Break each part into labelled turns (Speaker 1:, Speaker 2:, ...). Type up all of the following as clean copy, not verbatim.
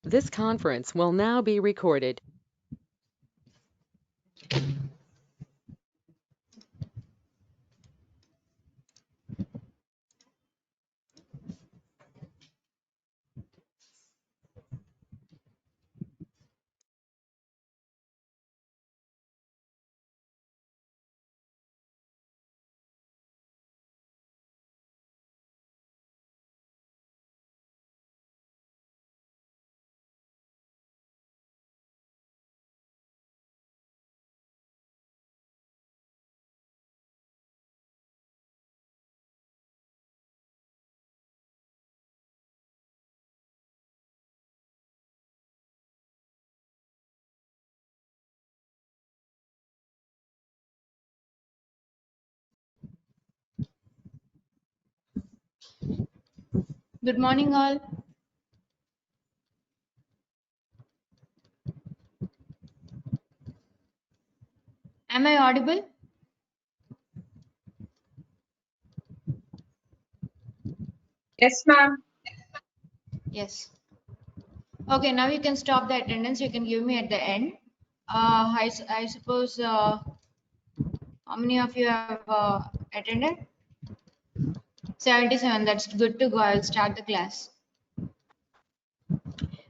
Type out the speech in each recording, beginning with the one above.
Speaker 1: This conference will now be recorded.
Speaker 2: Good morning, all. Am I audible?
Speaker 3: Yes, ma'am.
Speaker 2: Yes. Okay, now you can stop the attendance. You can give me at the end. I suppose how many of you have attended? 77. That's good to go. I'll start the class.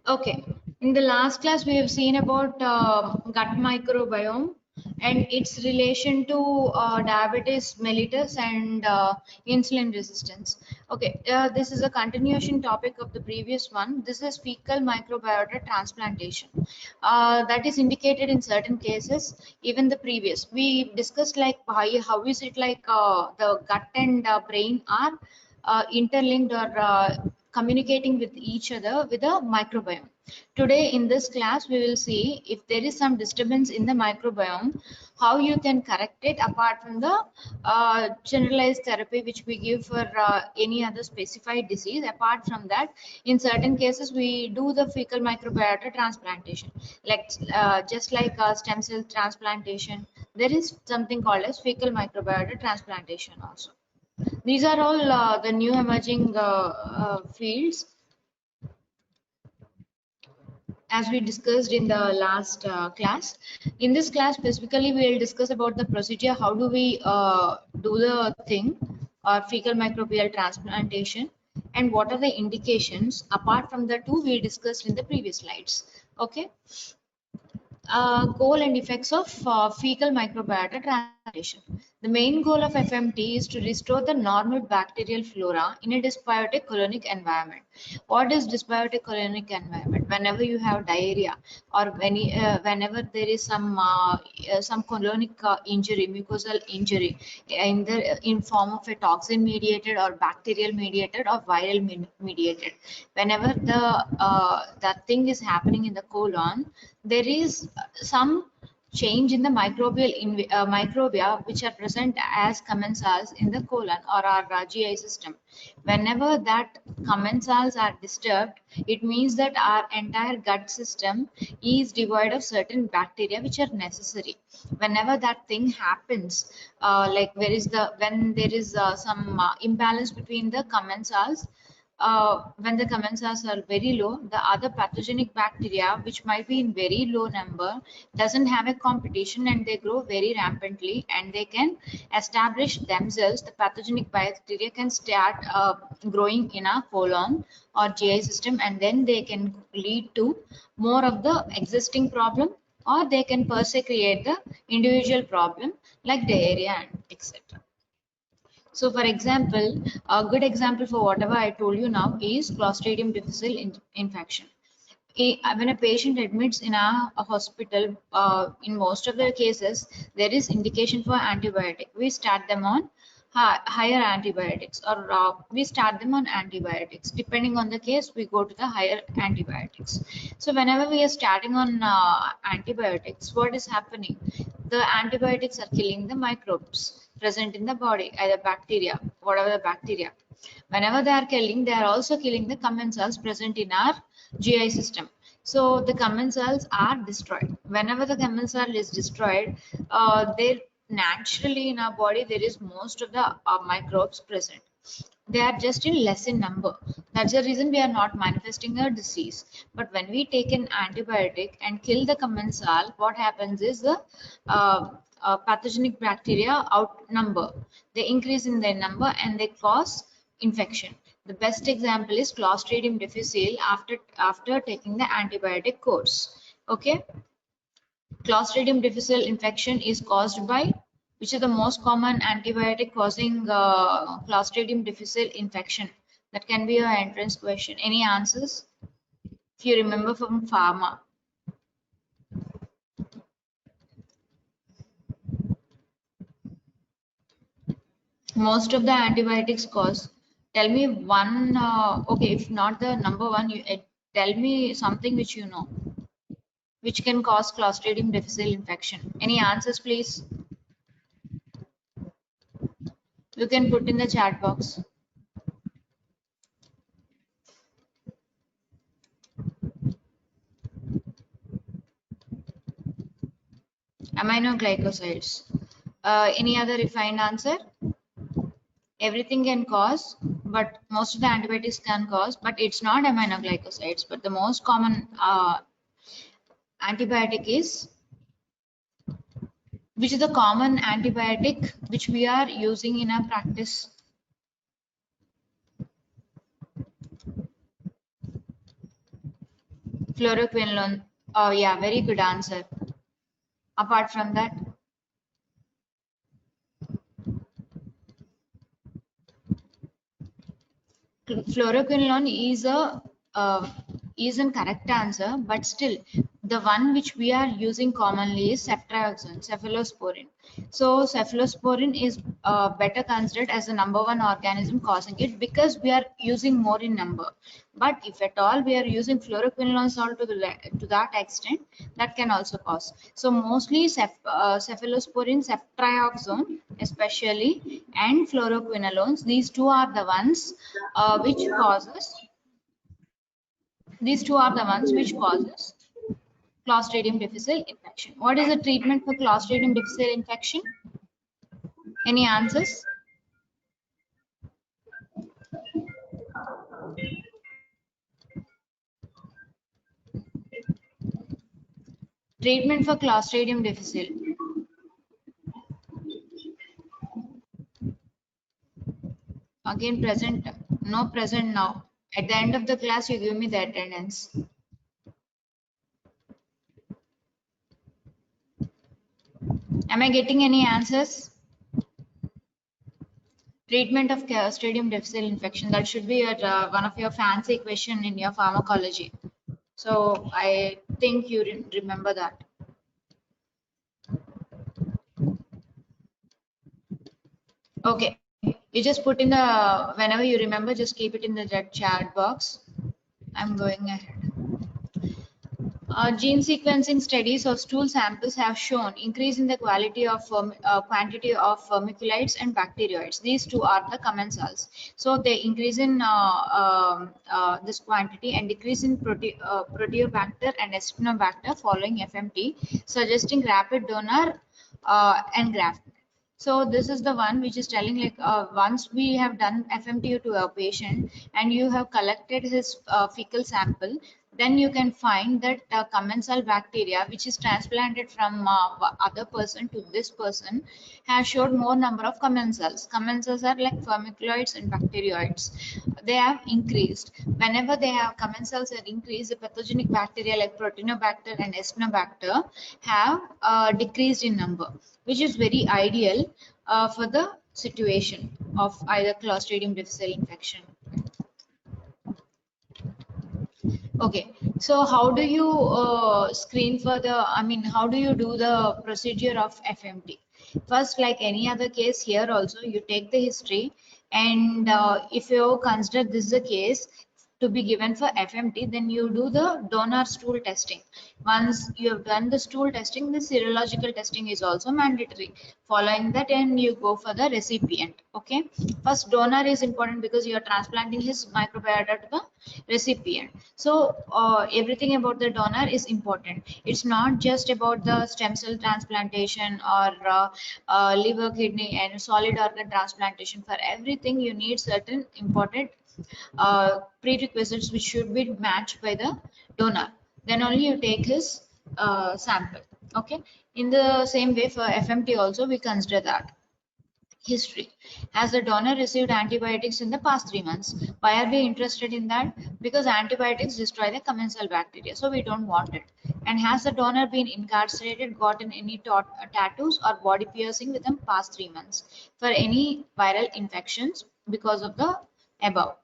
Speaker 2: Okay. In the last class, we have seen about gut microbiome and its relation to diabetes mellitus and insulin resistance. Okay, this is a continuation topic of the previous one. This is fecal microbiota transplantation. That is indicated in certain cases. Even the previous, we discussed like how is it like the gut and brain are interlinked or communicating with each other with a microbiome. Today in this class, we will see if there is some disturbance in the microbiome, how you can correct it apart from the generalized therapy which we give for any other specified disease. Apart from that, in certain cases, we do the fecal microbiota transplantation, like just like stem cell transplantation. There is something called as fecal microbiota transplantation also. These are all the new emerging fields as we discussed in the last class. In this class specifically, we will discuss about the procedure, how do we do the thing or fecal microbial transplantation, and what are the indications apart from the two we discussed in the previous slides. Okay. Goal and effects of fecal microbiota transplantation. The main goal of FMT is to restore the normal bacterial flora in a dysbiotic colonic environment. What is dysbiotic colonic environment? Whenever you have diarrhea or whenever there is some colonic injury, mucosal injury, in form of a toxin mediated or bacterial mediated or viral mediated. Whenever that thing is happening in the colon, there is some change in the microbia which are present as commensals in the colon or our GI system. Whenever that commensals are disturbed, it means that our entire gut system is devoid of certain bacteria which are necessary. Whenever that thing happens, like when there is some imbalance between the commensals, when the commensals are very low, the other pathogenic bacteria, which might be in very low number, doesn't have a competition and they grow very rampantly and they can establish themselves. The pathogenic bacteria can start growing in our colon or GI system, and then they can lead to more of the existing problem, or they can per se create the individual problem like diarrhea and etc. So, for example, a good example for whatever I told you now is Clostridium difficile infection. When a patient admits in a hospital, in most of the cases, there is indication for antibiotic. We start them on higher antibiotics, or we start them on antibiotics. Depending on the case, we go to the higher antibiotics. So whenever we are starting on antibiotics, what is happening? The antibiotics are killing the microbes present in the body, either bacteria, whatever the bacteria. Whenever they are killing, they are also killing the commensals present in our GI system. So the commensals are destroyed. Whenever the commensal is destroyed, there naturally in our body there is most of the microbes present. They are just in less in number. That's the reason we are not manifesting a disease. But when we take an antibiotic and kill the commensal, what happens is the pathogenic bacteria outnumber. They increase in their number and they cause infection. The best example is Clostridium difficile after taking the antibiotic course. Okay. Clostridium difficile infection is caused by, which is the most common antibiotic causing Clostridium difficile infection? That can be your entrance question. Any answers? If you remember from pharma. Most of the antibiotics cause. Tell me one, okay, if not the number one, tell me something which you know, which can cause Clostridium difficile infection. Any answers, please? You can put in the chat box. Aminoglycosides. Any other refined answer? Everything can cause, but most of the antibiotics can cause, but it's not aminoglycosides. But the most common antibiotic is, which is the common antibiotic which we are using in our practice? Fluoroquinolone. Oh yeah, very good answer. Apart from that, fluoroquinolone is a correct answer, but still the one which we are using commonly is ceftriaxone, cephalosporin. So cephalosporin is better considered as the number one organism causing it because we are using more in number. But if at all we are using fluoroquinolone salt to that extent, that can also cause. So mostly cephalosporin, ceftriaxone especially, and fluoroquinolones, these two are the ones which causes. These two are the ones which causes Clostridium difficile infection. What is the treatment for Clostridium difficile infection? Any answers? Treatment for Clostridium difficile. Again, present, no present now. At the end of the class, you give me the attendance. Am I getting any answers? Treatment of Clostridium difficile infection. That should be one of your fancy question in your pharmacology. So I think you remember that. Okay. You just put in the, whenever you remember, just keep it in the chat box. I'm going ahead. Gene sequencing studies of stool samples have shown increase in the quality of quantity of vermiculites and bacteroids. These two are the commensals. So they increase in this quantity and decrease in Proteobacter and Acinetobacter following FMT, suggesting rapid donor engraftment. So this is the one which is telling, like, once we have done FMTU to a patient and you have collected his fecal sample, then you can find that commensal bacteria, which is transplanted from other person to this person, has showed more number of commensals. Commensals are like vermiculoids and bacteroids. They have increased. Whenever they have commensals are increased, the pathogenic bacteria like Proteobacter and Acinetobacter have decreased in number, which is very ideal for the situation of either Clostridium difficile infection. Okay, so how do you screen for the, how do you do the procedure of FMT? First, like any other case here also, you take the history, and if you consider this is the case, to be given for FMT, then you do the donor stool testing. Once you have done the stool testing, the serological testing is also mandatory. Following that, and you go for the recipient. Okay, first donor is important because you are transplanting his microbiota to the recipient. So everything about the donor is important. It's not just about the stem cell transplantation or liver, kidney, and solid organ transplantation. For everything, you need certain important prerequisites which should be matched by the donor. Then only you take his sample. Okay. In the same way for FMT also we consider that. History. Has the donor received antibiotics in the past 3 months? Why are we interested in that? Because antibiotics destroy the commensal bacteria, so we don't want it. And has the donor been incarcerated, gotten any tattoos or body piercing within past 3 months for any viral infections because of the above?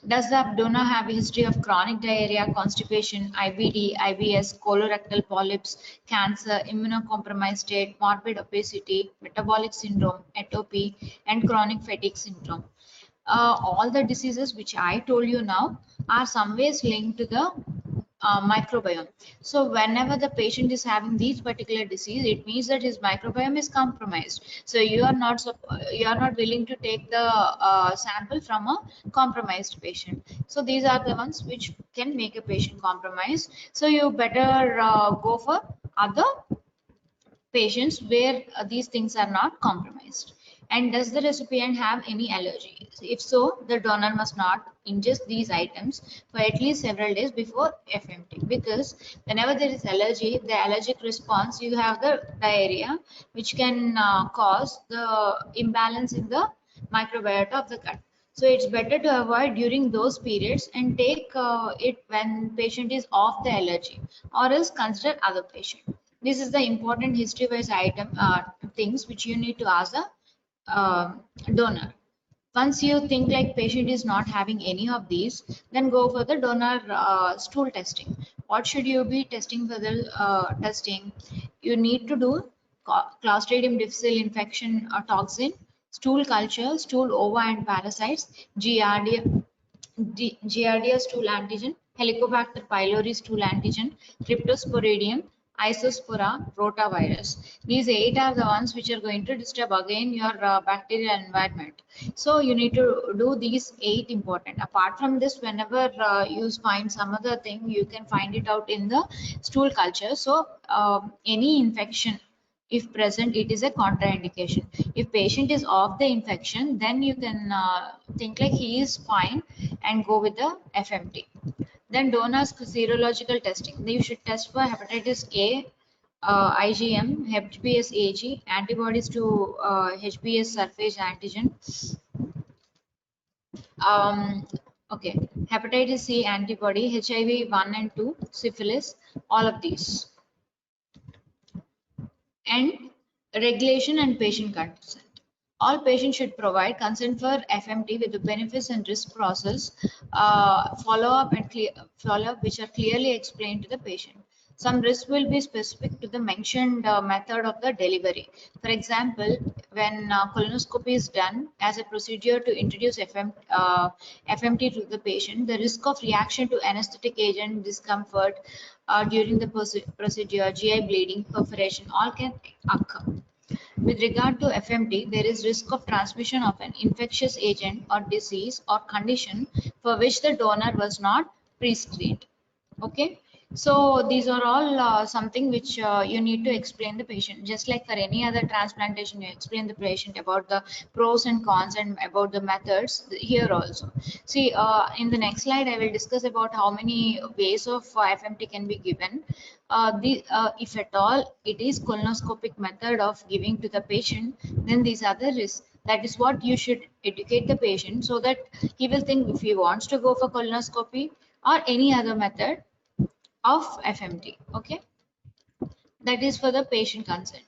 Speaker 2: Does the donor have a history of chronic diarrhea, constipation, IBD, IBS, colorectal polyps, cancer, immunocompromised state, morbid obesity, metabolic syndrome, atopy, and chronic fatigue syndrome? All the diseases which I told you now are some ways linked to the microbiome. So whenever the patient is having these particular disease, it means that his microbiome is compromised. So you are not willing to take the sample from a compromised patient. So these are the ones which can make a patient compromised. So you better go for other patients where these things are not compromised. And does the recipient have any allergy? If so, the donor must not ingest these items for at least several days before FMT, because whenever there is allergy, the allergic response, you have the diarrhea, which can cause the imbalance in the microbiota of the gut. So it's better to avoid during those periods and take it when patient is off the allergy, or else consider other patient. This is the important history-wise item things which you need to ask the donor. Once you think like patient is not having any of these, then go for the donor stool testing. What should you be testing for the testing? You need to do Clostridium difficile infection toxin, stool culture, stool ova and parasites, Giardia stool antigen, Helicobacter pylori stool antigen, Cryptosporidium, Isospora, rotavirus. These 8 are the ones which are going to disturb again your bacterial environment. So you need to do these 8 important. Apart from this, whenever you find some other thing, you can find it out in the stool culture. So any infection, if present, it is a contraindication. If patient is off the infection, then you can think like he is fine and go with the FMT. Then donors serological testing. You should test for hepatitis A, IgM, HBs AG, antibodies to HBs surface antigen. Okay, hepatitis C antibody, HIV 1 and 2, syphilis, all of these. And regulation and patient consent. All patients should provide consent for FMT with the benefits and risk process, follow-up which are clearly explained to the patient. Some risks will be specific to the mentioned method of the delivery. For example, when colonoscopy is done as a procedure to introduce FMT to the patient, the risk of reaction to anesthetic agent, discomfort during the procedure, GI bleeding, perforation, all can occur. With regard to FMT, there is risk of transmission of an infectious agent or disease or condition for which the donor was not pre-screened. Okay, so these are all something which you need to explain the patient. Just like for any other transplantation, you explain the patient about the pros and cons and about the methods. Here also, see in the next slide, I will discuss about how many ways of FMT can be given. If at all it is colonoscopic method of giving to the patient, then these are the risks. That is what you should educate the patient, so that he will think if he wants to go for colonoscopy or any other method of FMT. Okay, that is for the patient consent.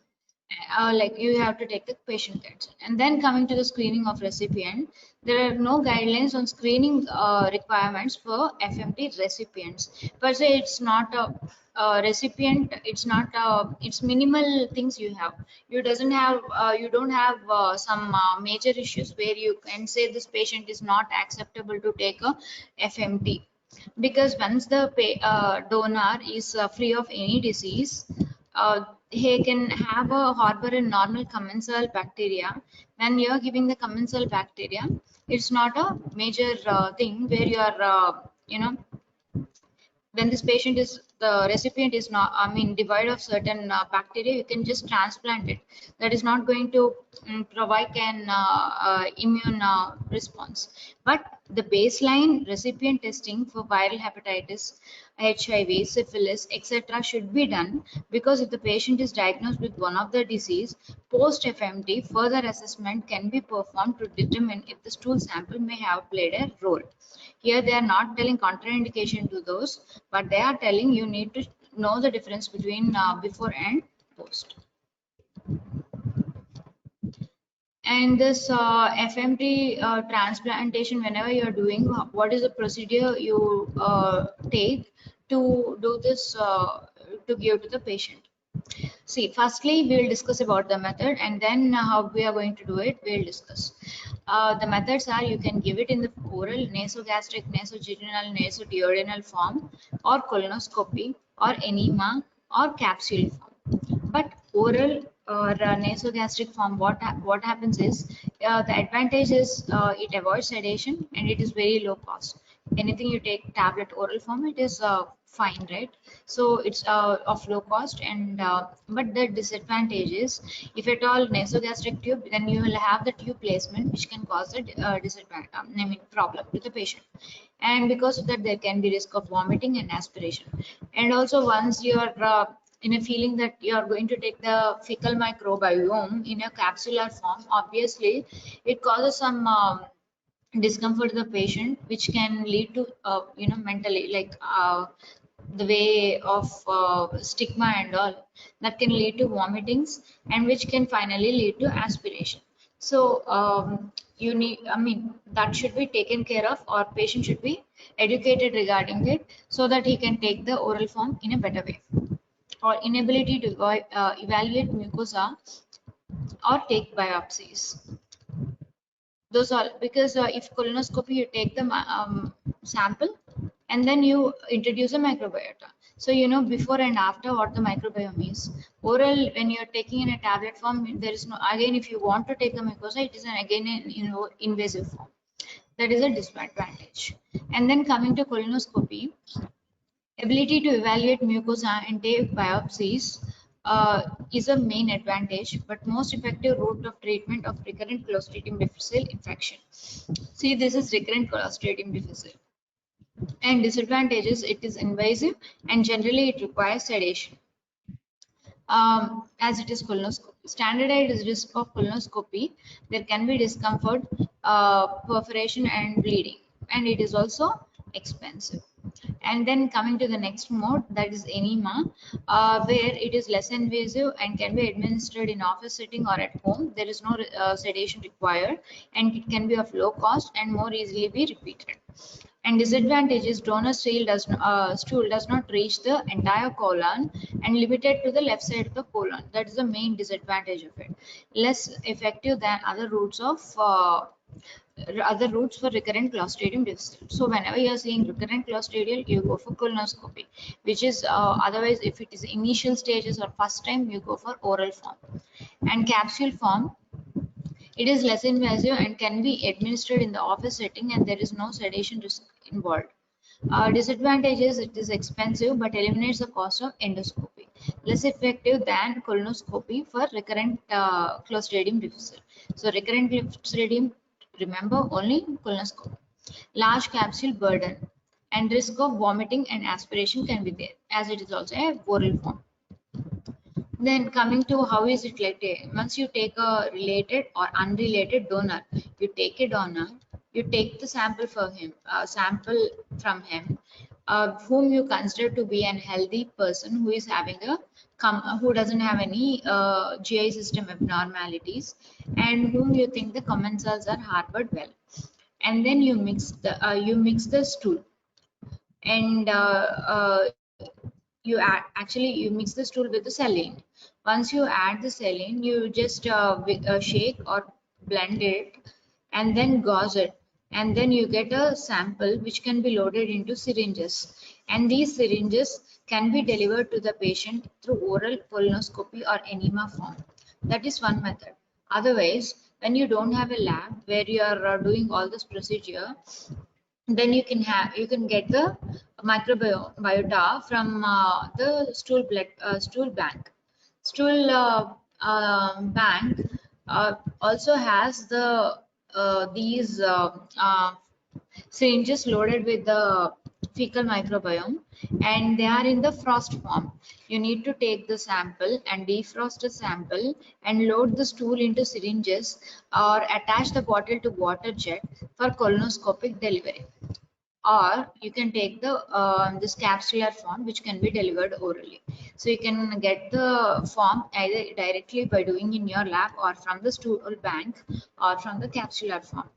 Speaker 2: like you have to take the patient consent. And then coming to the screening of recipient, there are no guidelines on screening requirements for FMT recipients. Per se, it's not a recipient. It's not. It's minimal things you have. You doesn't have. You don't have some major issues where you can say this patient is not acceptable to take a FMT, because once the donor is free of any disease, he can have a harbor in normal commensal bacteria. When you're giving the commensal bacteria, it's not a major thing where you are, when this patient is the recipient is not, I mean, devoid of certain bacteria, you can just transplant it. That is not going to provide an immune response. But the baseline recipient testing for viral hepatitis, HIV, syphilis, etc. should be done, because if the patient is diagnosed with one of the disease, post FMT, further assessment can be performed to determine if the stool sample may have played a role. Here they are not telling contraindication to those, but they are telling you need to know the difference between before and post. And this FMT transplantation, whenever you are doing, what is the procedure you take to do this, to give to the patient? See, firstly, we will discuss about the method, and then how we are going to do it, we will discuss. The methods are, you can give it in the oral, nasogastric, nasojejunal, nasoduodenal form, or colonoscopy, or enema, or capsule form. But oral or nasogastric form, what happens is, the advantage is it avoids sedation and it is very low cost. Anything you take tablet oral form, it is fine, right? So it's of low cost, and but the disadvantage is, if at all nasogastric tube, then you will have the tube placement, which can cause a disadvantage, I mean, problem to the patient. And because of that, there can be risk of vomiting and aspiration. And also, once you are in a feeling that you are going to take the fecal microbiome in a capsular form, obviously it causes some discomfort to the patient, which can lead to mentally, like the way of stigma and all, that can lead to vomitings, and which can finally lead to aspiration. So you need, I mean, that should be taken care of, or patient should be educated regarding it, so that he can take the oral form in a better way. Or inability to evaluate mucosa or take biopsies. Those are because if colonoscopy, you take the sample and then you introduce a microbiota. So you know before and after what the microbiome is. Oral, when you're taking in a tablet form, there is no, again, if you want to take the mucosa, it is an again an invasive form. That is a disadvantage. And then coming to colonoscopy, ability to evaluate mucosa and take biopsies is a main advantage, but most effective route of treatment of recurrent Clostridium difficile infection. See, this is recurrent Clostridium difficile. And disadvantages, it is invasive and generally it requires sedation. As it is colonoscopy. Standardized risk of colonoscopy, there can be discomfort, perforation and bleeding, and it is also expensive. And then coming to the next mode, that is enema, where it is less invasive and can be administered in office setting or at home. There is no sedation required, and it can be of low cost and more easily be repeated. And disadvantages, donor stool does not reach the entire colon and limited to the left side of the colon. That is the main disadvantage of it. Less effective than other routes of for recurrent Clostridium difficile. So whenever you are seeing recurrent Clostridial, you go for colonoscopy, which is otherwise, if it is initial stages or first time, you go for oral form. And capsule form, it is less invasive and can be administered in the office setting, and there is no sedation risk involved. Disadvantages, it is expensive but eliminates the cost of endoscopy. Less effective than colonoscopy for recurrent Clostridium difficile. So recurrent Clostridium, remember, only colonoscopy. Large capsule burden and risk of vomiting and aspiration can be there, as it is also a oral form. Then coming to how is it related? Once you take a related or unrelated donor, you take a donor, you take the sample for him, sample from him. whom you consider to be an healthy person who is having a who doesn't have any GI system abnormalities, and whom you think the commensals are harbored well. And then you mix the stool, and actually you mix the stool with the saline. Once you add the saline, you just shake or blend it, and then gauze it, and then you get a sample which can be loaded into syringes, and these syringes can be delivered to the patient through oral colonoscopy or enema form. That is one method. Otherwise, when you don't have a lab where you are doing all this procedure, then you can get the microbiota from the stool bank. Stool bank also has these syringes loaded with the fecal microbiome, and they are in the frost form. You need to take the sample and defrost the sample and load the stool into syringes or attach the bottle to water jet for colonoscopic delivery. Or you can take the this capsular form, which can be delivered orally. So you can get the form either directly by doing in your lab, or from the stool bank, or from the capsular form.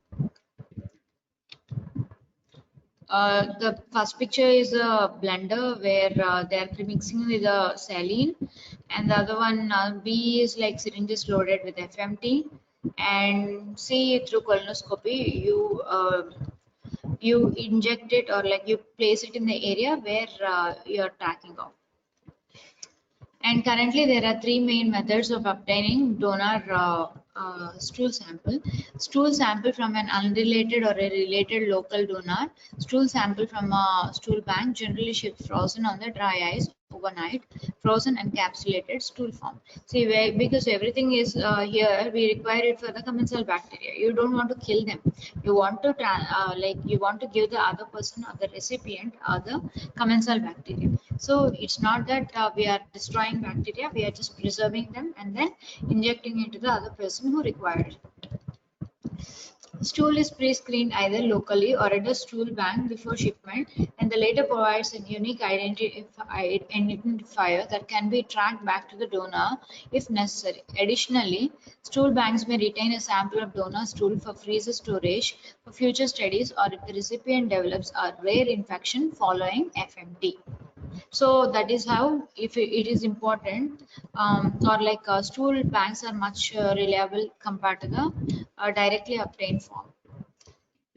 Speaker 2: The first picture is a blender where they are mixing with the saline, and the other one B is like syringes loaded with FMT, and C through colonoscopy you inject it, or like you place it in the area where you are tracking off. And currently there are three main methods of obtaining donor stool sample. Stool sample from an unrelated or a related local donor. Stool sample from a stool bank, generally shipped frozen on the dry ice overnight, frozen and encapsulated stool form. See, because everything is here, we require it for the commensal bacteria. You don't want to kill them. You want to you want to give the other person or the recipient the commensal bacteria. So it's not that we are destroying bacteria, we are just preserving them and then injecting it to the other person who requires it. Stool is pre-screened either locally or at a stool bank before shipment, and the latter provides a unique identifier that can be tracked back to the donor if necessary. Additionally, stool banks may retain a sample of donor stool for freezer storage for future studies, or if the recipient develops a rare infection following FMT. So that is how, if it is important, or like stool banks are much reliable compared to the directly obtained form.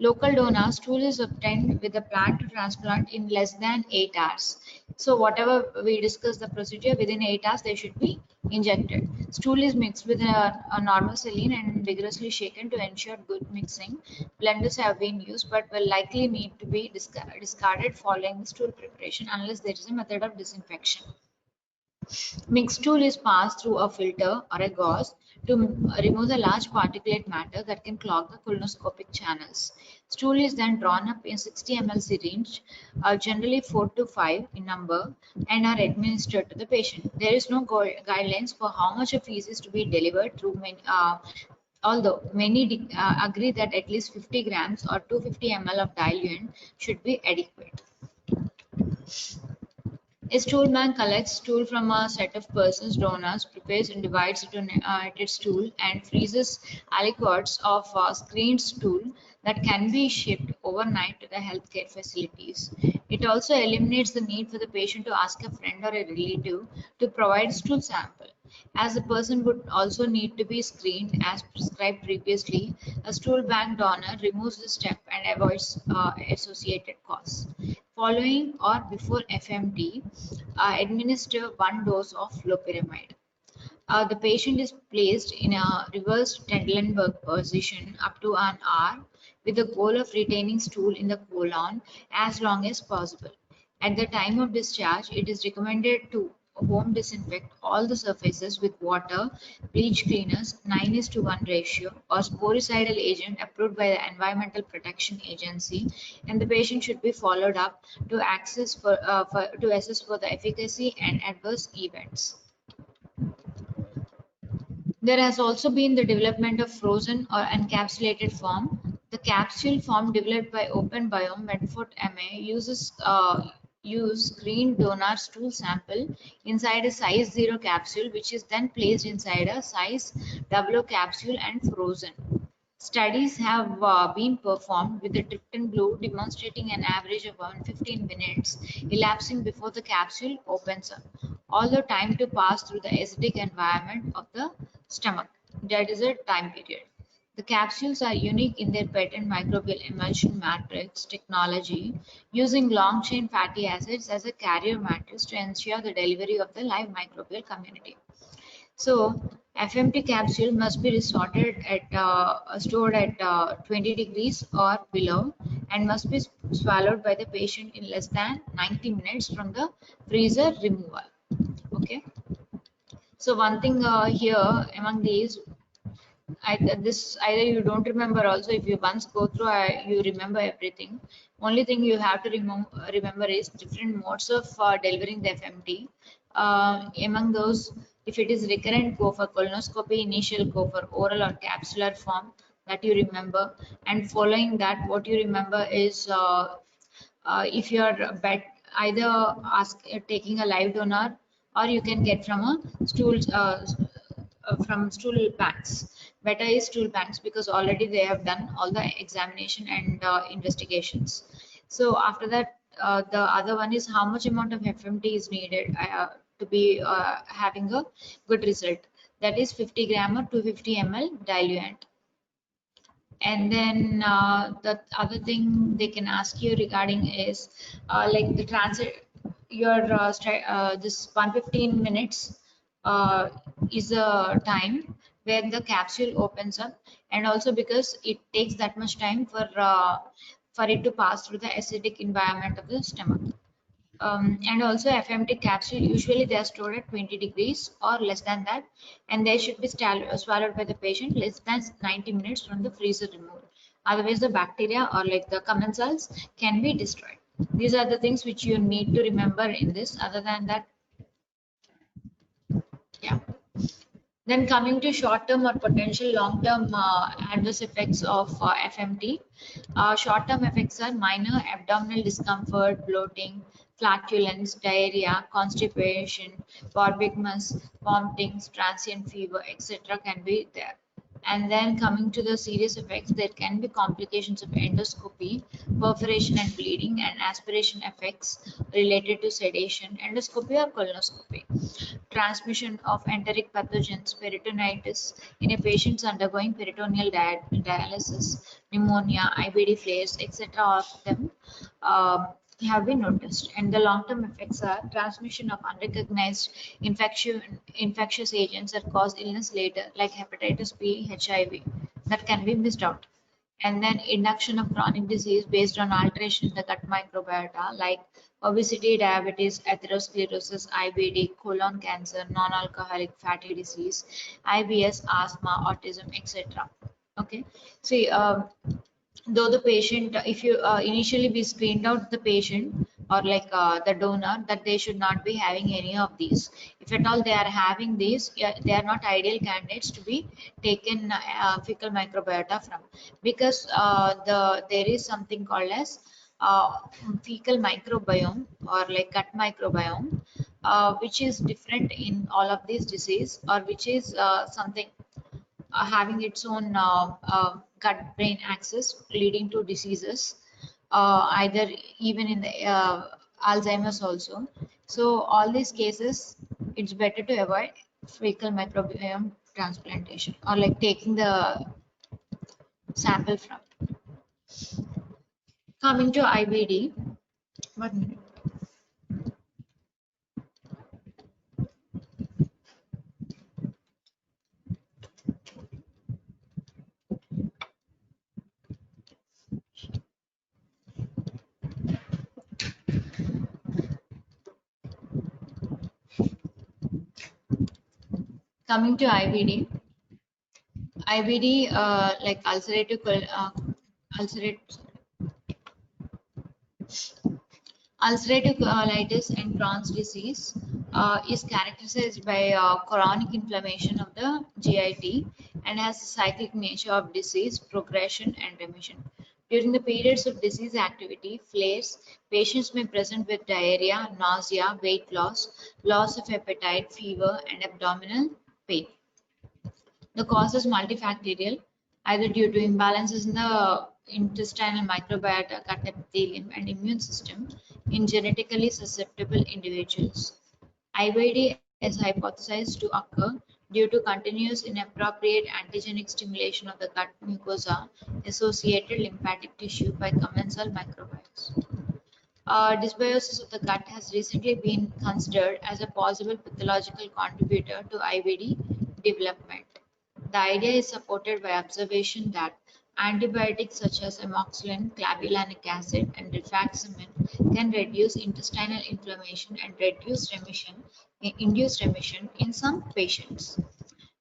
Speaker 2: Local donor stool is obtained with a plan to transplant in less than 8 hours. So whatever we discuss the procedure, within 8 hours they should be injected. Stool is mixed with a normal saline and vigorously shaken to ensure good mixing. Blenders have been used but will likely need to be discarded following the stool preparation unless there is a method of disinfection. Mixed stool is passed through a filter or a gauze to remove the large particulate matter that can clog the colonoscopic channels. Stool is then drawn up in 60 ml syringe, generally 4 to 5 in number, and are administered to the patient. There is no guidelines for how much of feces to be delivered through although many agree that at least 50 grams or 250 ml of diluent should be adequate. A stool bank collects stool from a set of persons, donors, prepares and divides it into stool, and freezes aliquots of screened stool that can be shipped overnight to the healthcare facilities. It also eliminates the need for the patient to ask a friend or a relative to provide stool sample. As the person would also need to be screened as prescribed previously, a stool bank donor removes the step and avoids associated costs. Following or before FMT, administer 1 dose of loperamide. The patient is placed in a reversed Trendelenburg position up to an hour with the goal of retaining stool in the colon as long as possible. At the time of discharge, it is recommended to home disinfect all the surfaces with water, bleach cleaners, 9:1 ratio, or sporicidal agent approved by the Environmental Protection Agency, and the patient should be followed up to assess for the efficacy and adverse events. There has also been the development of frozen or encapsulated form. The capsule form developed by Open Biome Medford MA uses use green donor stool sample inside a size 0 capsule, which is then placed inside a size WHO capsule and frozen. Studies have been performed with the tryptin blue demonstrating an average of 115 minutes elapsing before the capsule opens up, although time to pass through the acidic environment of the stomach. That is a time period. The capsules are unique in their patent microbial emulsion matrix technology, using long-chain fatty acids as a carrier matrix to ensure the delivery of the live microbial community. So FMT capsule must be stored at 20 degrees or below and must be swallowed by the patient in less than 90 minutes from the freezer removal. Okay. So one thing here among these, this either you don't remember also. If you once go through, you remember everything. Only thing you have to remember is different modes of delivering the FMT. Among those, if it is recurrent, go for colonoscopy. Initial, go for oral or capsular form, that you remember. And following that, what you remember is if you are either taking a live donor, or you can get from a stool banks. Better is stool banks because already they have done all the examination and investigations. So after that, the other one is how much amount of FMT is needed to be having a good result. That is 50 gram or 250 ml diluent. And then the other thing they can ask you regarding is like the transit, your this 115 minutes is a time when the capsule opens up, and also because it takes that much time for it to pass through the acidic environment of the stomach. And also FMT capsule, usually they are stored at 20 degrees or less than that, and they should be swallowed by the patient less than 90 minutes from the freezer removal. Otherwise, the bacteria or like the commensals can be destroyed. These are the things which you need to remember in this. Other than that, yeah. Then coming to short-term or potential long-term adverse effects of FMT. Short-term effects are minor abdominal discomfort, bloating, flatulence, diarrhea, constipation, vomiting, transient fever, etc. can be there. And then coming to the serious effects, there can be complications of endoscopy, perforation and bleeding, and aspiration effects related to sedation, endoscopy or colonoscopy. Transmission of enteric pathogens, peritonitis in a patient undergoing peritoneal dialysis, pneumonia, IBD flares, etc. of them have been noticed. And the long-term effects are transmission of unrecognized infectious agents that cause illness later, like hepatitis B, HIV, that can be missed out. And then induction of chronic disease based on alteration in the gut microbiota, like obesity, diabetes, atherosclerosis, IBD, colon cancer, non-alcoholic fatty disease, IBS, asthma, autism, etc. Okay. See, though the patient, if you initially be screened out the patient or like the donor, that they should not be having any of these. If at all they are having these, yeah, they are not ideal candidates to be taken fecal microbiota from, because there is something called as fecal microbiome or like gut microbiome, which is different in all of these disease, or which is something having its own gut-brain axis leading to diseases, either even in the Alzheimer's also. So all these cases, it's better to avoid fecal microbiome transplantation or like taking the sample from. Coming to IBD, 1 minute. Coming to IBD, like ulcerative colitis and Crohn's disease is characterized by chronic inflammation of the GIT and has a cyclic nature of disease progression and remission. During the periods of disease activity, flares, patients may present with diarrhea, nausea, weight loss, loss of appetite, fever, and abdominal pain. The cause is multifactorial, either due to imbalances in the intestinal microbiota, gut epithelium, and immune system in genetically susceptible individuals. IBD is hypothesized to occur due to continuous inappropriate antigenic stimulation of the gut mucosa associated lymphatic tissue by commensal microbes. Dysbiosis of the gut has recently been considered as a possible pathological contributor to IBD development. The idea is supported by observation that antibiotics such as amoxicillin, clavulanic acid, and rifaximin can reduce intestinal inflammation and induce remission in some patients.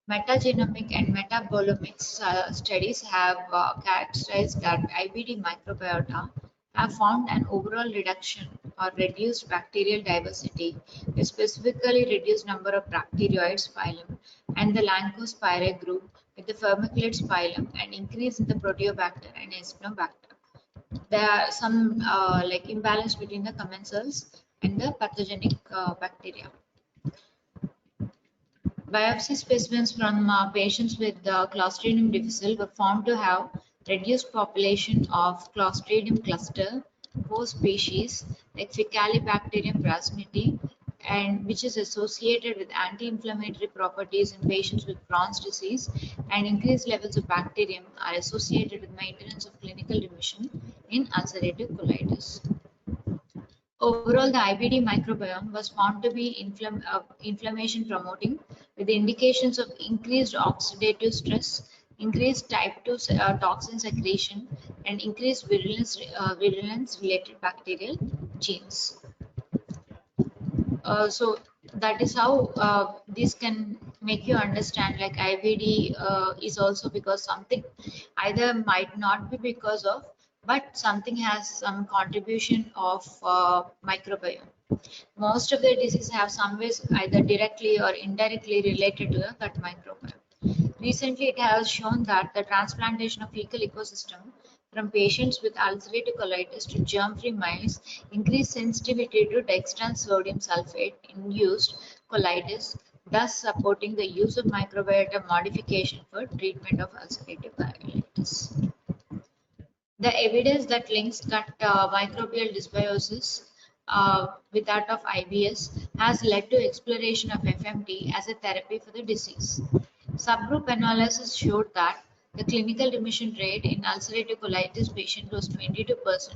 Speaker 2: Metagenomic and metabolomics studies have characterized that IBD microbiota have found an overall reduction or reduced bacterial diversity, a specifically reduced number of bacteroids phylum and the Lancospirae group with the Firmicutes phylum, and increase in the Proteobacter and Acinetobacter. There are some like imbalance between the commensals and the pathogenic bacteria. Biopsy specimens from patients with Clostridium difficile were found to have reduced population of Clostridium cluster host species like Faecalibacterium racemiti, and which is associated with anti-inflammatory properties in patients with Crohn's disease, and increased levels of bacterium are associated with maintenance of clinical remission in ulcerative colitis. Overall, the IBD microbiome was found to be inflammation promoting, with indications of increased oxidative stress, increased type 2 toxin secretion, and increased virulence related bacterial genes. So that is how this can make you understand like IBD is also because something either might not be because of, but something has some contribution of microbiome. Most of the diseases have some ways either directly or indirectly related to the gut microbiome. Recently, it has shown that the transplantation of fecal ecosystem from patients with ulcerative colitis to germ-free mice increased sensitivity to dextran sodium sulfate induced colitis, thus supporting the use of microbiota modification for treatment of ulcerative colitis. The evidence that links gut microbial dysbiosis with that of IBS has led to exploration of FMT as a therapy for the disease. Subgroup analysis showed that the clinical remission rate in ulcerative colitis patient was 22%,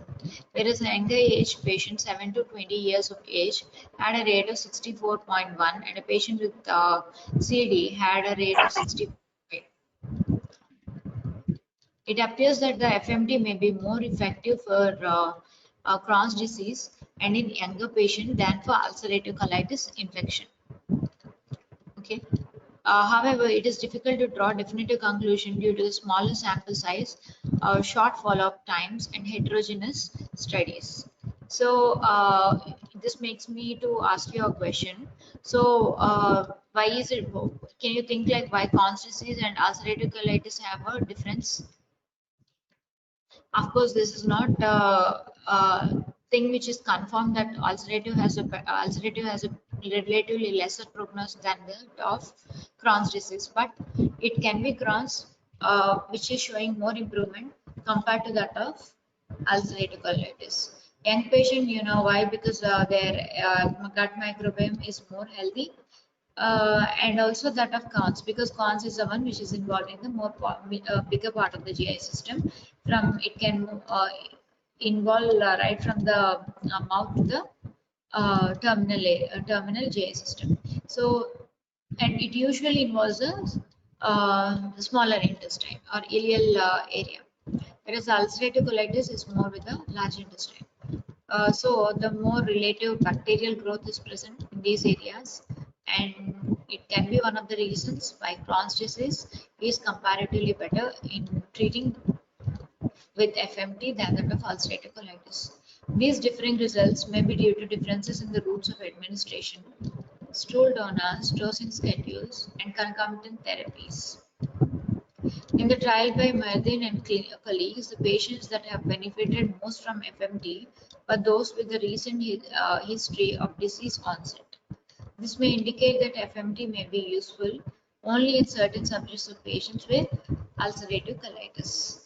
Speaker 2: whereas a younger age patient 7 to 20 years of age had a rate of 64.1, and a patient with CD had a rate of 65. It appears that the FMT may be more effective for Crohn's disease and in younger patients than for ulcerative colitis infection. Okay. However, it is difficult to draw definitive conclusion due to the smaller sample size, short follow-up times, and heterogeneous studies. So this makes me to ask you a question. So why is it? Can you think like why Crohn's disease and ulcerative colitis have a difference? Of course, this is not a thing which is confirmed that ulcerative has a relatively lesser prognosis than that of Crohn's disease, but it can be Crohn's, which is showing more improvement compared to that of ulcerative colitis. Young patient, you know why? Because their gut microbiome is more healthy, and also that of Crohn's, because Crohn's is the one which is involved in the more bigger part of the GI system. From it can involve right from the mouth to the terminal GI system. So, and it usually involves the smaller intestine or ileal area, whereas ulcerative colitis is more with the large intestine. So the more relative bacterial growth is present in these areas, and it can be one of the reasons why Crohn's disease is comparatively better in treating with FMT than that of ulcerative colitis. These differing results may be due to differences in the routes of administration, stool donors, dosing schedules, and concomitant therapies. In the trial by Mardin and colleagues, the patients that have benefited most from FMT are those with a recent history of disease onset. This may indicate that FMT may be useful only in certain subjects of patients with ulcerative colitis.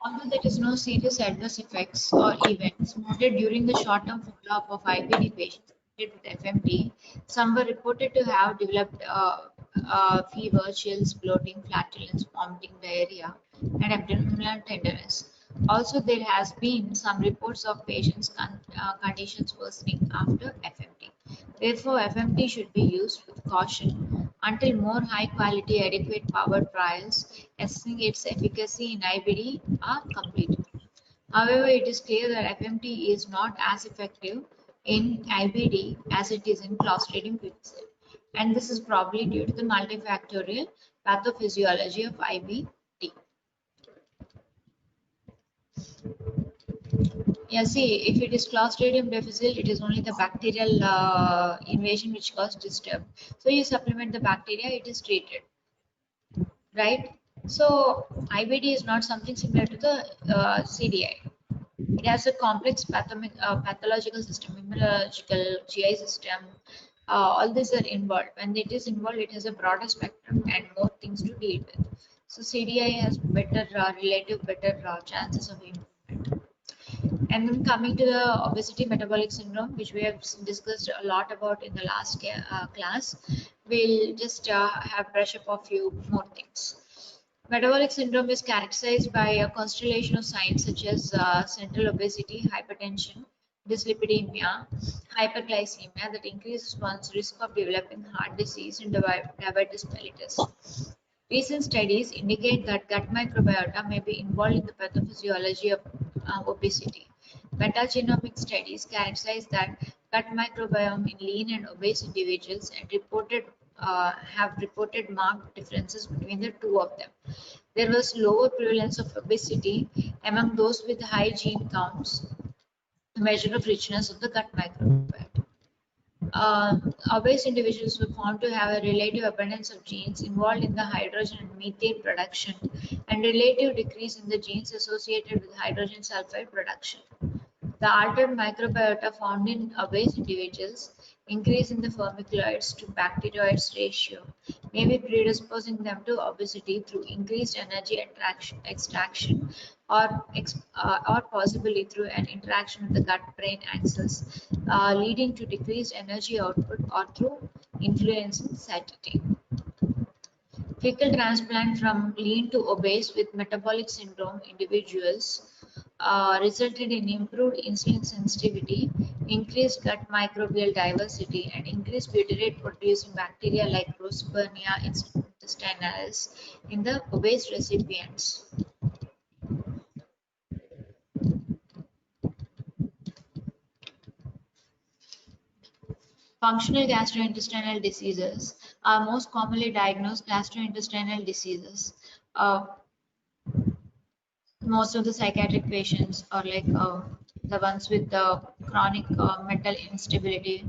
Speaker 2: Although there is no serious adverse effects or events noted during the short-term follow-up of IBD patients treated with FMT, some were reported to have developed fever, chills, bloating, flatulence, vomiting, diarrhea, and abdominal tenderness. Also, there has been some reports of patients' conditions worsening after FMT. Therefore, FMT should be used with caution until more high-quality, adequate-powered trials assessing its efficacy in IBD are completed. However, it is clear that FMT is not as effective in IBD as it is in Clostridium difficile, and this is probably due to the multifactorial pathophysiology of IBD. Yeah, see, if it is Clostridium difficile, it is only the bacterial invasion which causes disturb. So you supplement the bacteria, it is treated, right? So IBD is not something similar to the CDI. It has a complex pathological system, immunological, GI system. All these are involved. When it is involved, it has a broader spectrum and more things to deal with. So CDI has better chances of improvement. And then coming to the obesity metabolic syndrome, which we have discussed a lot about in the last class, we'll just have brush up a few more things. Metabolic syndrome is characterized by a constellation of signs such as central obesity, hypertension, dyslipidemia, hyperglycemia that increases one's risk of developing heart disease and diabetes mellitus. Recent studies indicate that gut microbiota may be involved in the pathophysiology of obesity. Metagenomic studies characterize that gut microbiome in lean and obese individuals and have reported marked differences between the two of them. There was lower prevalence of obesity among those with high gene counts, a measure of richness of the gut microbiota. Obese individuals were found to have a relative abundance of genes involved in the hydrogen and methane production and relative decrease in the genes associated with hydrogen sulfide production. The altered microbiota found in obese individuals increase in the vermiculoids to bacteroids ratio may be predisposing them to obesity through increased energy extraction or possibly through an interaction with the gut-brain axis, leading to decreased energy output or through influence in satiety. Fecal transplant from lean to obese with metabolic syndrome individuals resulted in improved insulin sensitivity, increased gut microbial diversity, and increased butyrate producing bacteria like Roseburnia intestinalis in the obese recipients. Functional gastrointestinal diseases are most commonly diagnosed gastrointestinal diseases. Most of the psychiatric patients are like the ones with the chronic mental instability.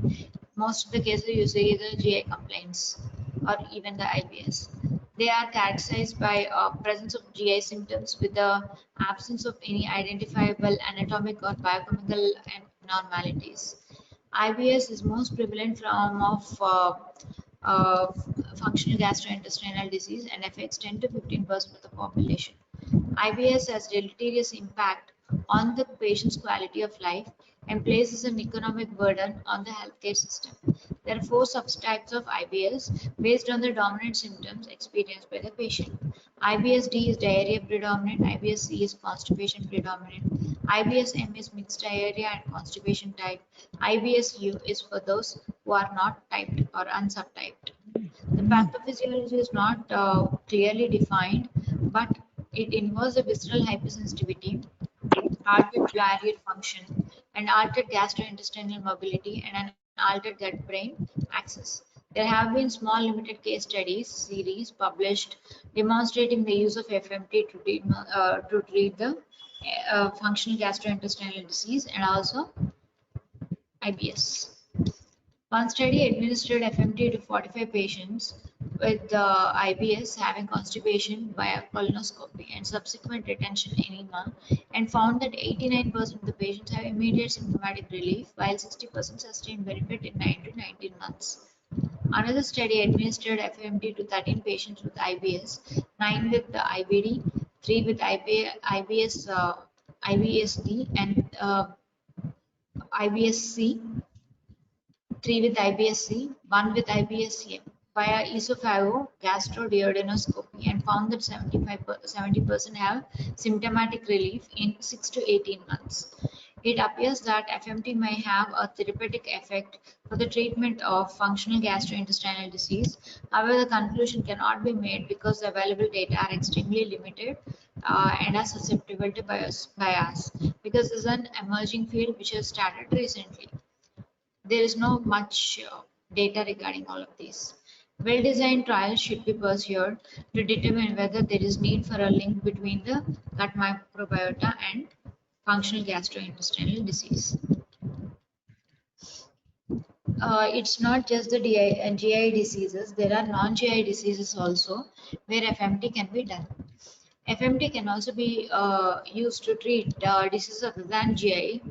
Speaker 2: Most of the cases you see the GI complaints or even the IBS. They are characterized by presence of GI symptoms with the absence of any identifiable anatomic or biochemical abnormalities. IBS is most prevalent form of functional gastrointestinal disease and affects 10 to 15% of the population. IBS has deleterious impact on the patient's quality of life and places an economic burden on the healthcare system. There are 4 subtypes of IBS based on the dominant symptoms experienced by the patient. IBS-D is diarrhea predominant, IBS-C is constipation predominant, IBS-M is mixed diarrhea and constipation type, IBS-U is for those who are not typed or unsubtyped. The pathophysiology is not clearly defined, but it involves a visceral hypersensitivity, altered barrier function, and altered gastrointestinal mobility, and an altered gut-brain axis. There have been small limited case studies series published demonstrating the use of FMT to treat the functional gastrointestinal disease and also IBS. One study administered FMT to 45 patients with IBS having constipation via colonoscopy and subsequent retention enema, and found that 89% of the patients have immediate symptomatic relief, while 60% sustained benefit in 9 to 19 months. Another study administered FMT to 13 patients with IBS, 9 with the IBD, 3 with IBS, IBSD, and IBSC, 3 with IBSC, 1 with IBSCM via esophagogastroduodenoscopy, and found that 70% have symptomatic relief in 6 to 18 months. It appears that FMT may have a therapeutic effect for the treatment of functional gastrointestinal disease. However, the conclusion cannot be made because the available data are extremely limited and are susceptible to bias because this is an emerging field which has started recently. There is no much data regarding all of these. Well-designed trials should be pursued to determine whether there is need for a link between the gut microbiota and functional gastrointestinal disease. It's not just the GI diseases, there are non-GI diseases also where FMT can be done. FMT can also be used to treat diseases other than GI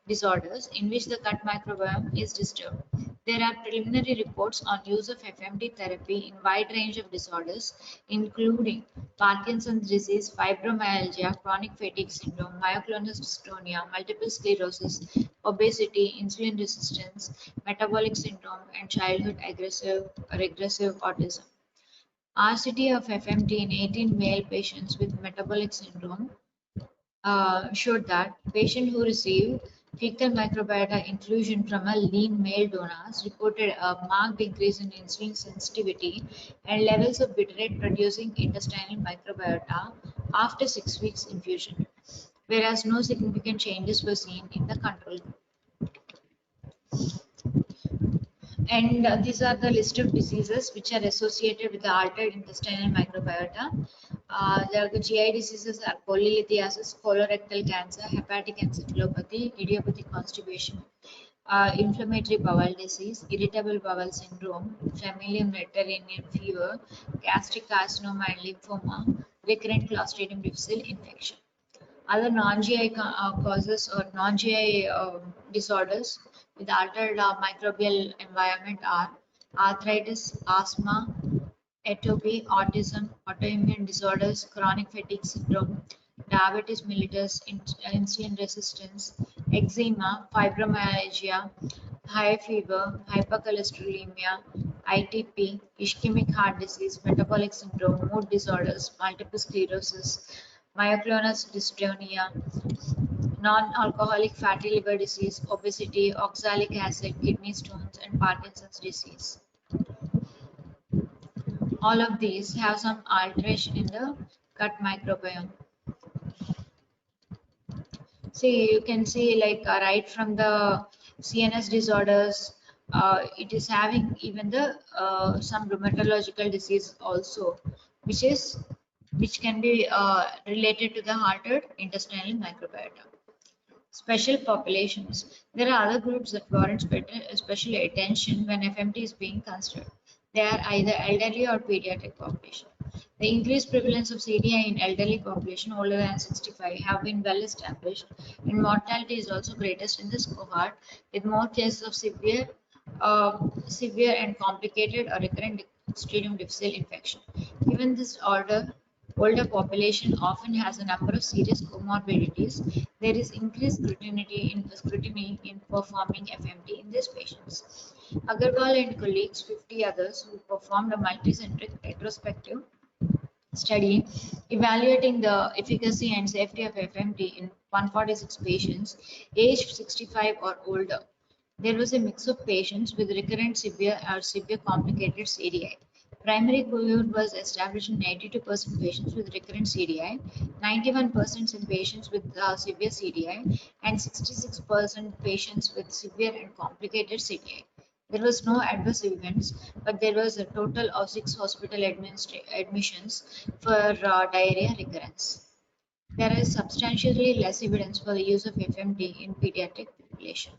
Speaker 2: disorders in which the gut microbiome is disturbed. There are preliminary reports on use of FMT therapy in wide range of disorders, including Parkinson's disease, fibromyalgia, chronic fatigue syndrome, myoclonus dystonia, multiple sclerosis, obesity, insulin resistance, metabolic syndrome, and childhood regressive autism. RCT of FMT in 18 male patients with metabolic syndrome showed that patients who received fecal microbiota inclusion from a lean male donors reported a marked increase in insulin sensitivity and levels of bitrate producing intestinal microbiota after 6 weeks infusion, whereas no significant changes were seen in the control group. And these are the list of diseases which are associated with the altered intestinal microbiota. The GI diseases are polylithiasis, colorectal cancer, hepatic encephalopathy, idiopathic constipation, inflammatory bowel disease, irritable bowel syndrome, familial Mediterranean fever, gastric carcinoma and lymphoma, recurrent Clostridium difficile infection. Other non-GI causes or non-GI disorders with altered microbial environment are arthritis, asthma, atopy, autism, autoimmune disorders, chronic fatigue syndrome, diabetes mellitus, insulin resistance, eczema, fibromyalgia, high fever, hypercholesterolemia, ITP, ischemic heart disease, metabolic syndrome, mood disorders, multiple sclerosis, myoclonus dystonia, non-alcoholic fatty liver disease, obesity, oxalic acid, kidney stones, and Parkinson's disease. All of these have some alteration in the gut microbiome. See, you can see like right from the CNS disorders, it is having even the some rheumatological disease also, which can be related to the altered intestinal microbiota. Special populations. There are other groups that warrant special attention when FMT is being considered. They are either elderly or pediatric population. The increased prevalence of CDI in elderly population older than 65 have been well established, and mortality is also greatest in this cohort, with more cases of severe and complicated or recurrent Clostridium difficile infection. Given this older population often has a number of serious comorbidities. There is increased scrutiny in performing FMT in these patients. Agarwal and colleagues, 50 others, who performed a multicentric retrospective study evaluating the efficacy and safety of FMT in 146 patients aged 65 or older. There was a mix of patients with recurrent severe or severe complicated CDI. Primary cohort was established in 82% patients with recurrent CDI, 91% in patients with severe CDI, and 66% patients with severe and complicated CDI. There was no adverse events, but there was a total of 6 hospital admissions for diarrhea recurrence. There is substantially less evidence for the use of FMT in pediatric population.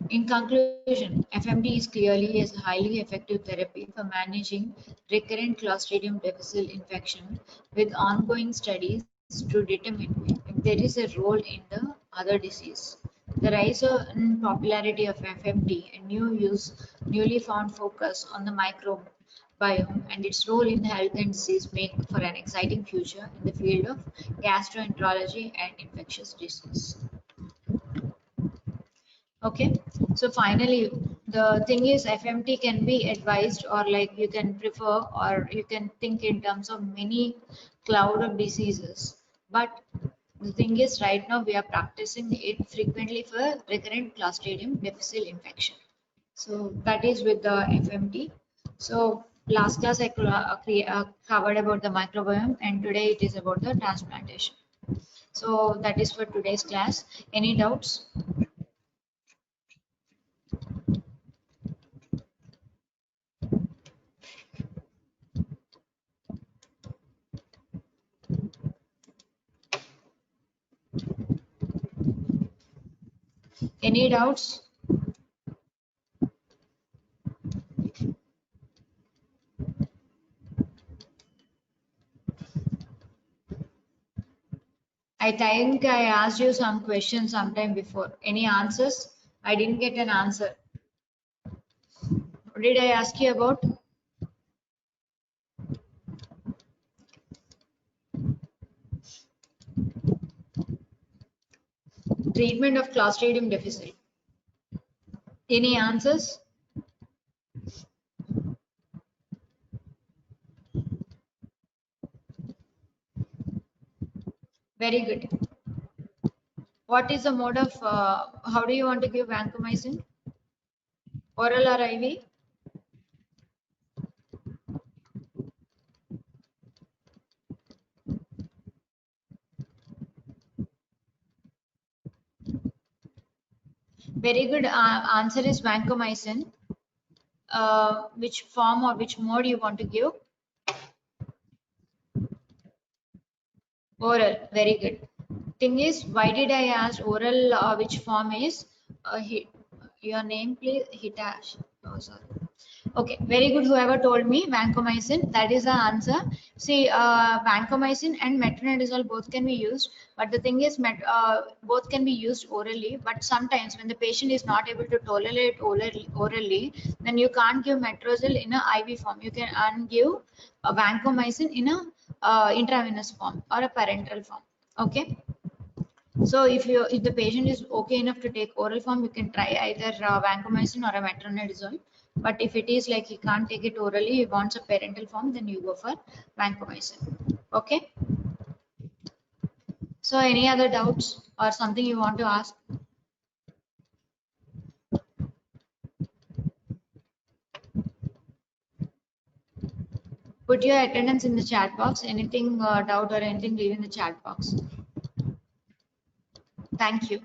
Speaker 2: In conclusion, FMD is clearly a highly effective therapy for managing recurrent Clostridium difficile infection, with ongoing studies to determine if there is a role in the other disease. The rise in popularity of FMD and newly found focus on the microbiome and its role in health and disease make for an exciting future in the field of gastroenterology and infectious disease. Okay, so finally, the thing is FMT can be advised, or like you can prefer, or you can think in terms of many cloud of diseases. But the thing is right now we are practicing it frequently for recurrent Clostridium difficile infection. So that is with the FMT. So last class I covered about the microbiome, and today it is about the transplantation. So that is for today's class. Any doubts? Any doubts? I think I asked you some questions sometime before. Any answers? I didn't get an answer. What did I ask you about? Treatment of Clostridium difficile. Any answers? Very good. What is the mode of, how do you want to give vancomycin? Oral or IV? Very good. Answer is vancomycin. Which form or which mode you want to give? Oral. Very good. Thing is, why did I ask oral? Which form is? Your name, please. Hitash. Oh, sorry. Okay, very good. Whoever told me vancomycin, that is the answer. See, vancomycin and metronidazole both can be used, but the thing is, both can be used orally. But sometimes when the patient is not able to tolerate orally, then you can't give metrozole in a IV form. You can give vancomycin in a intravenous form or a parenteral form. Okay. So if the patient is okay enough to take oral form, you can try either vancomycin or a metronidazole. But if it is like he can't take it orally, he wants a parenteral form, then you go for vancomycin. Okay. So any other doubts or something you want to ask? Put your attendance in the chat box. Anything doubt or anything, leave in the chat box. Thank you.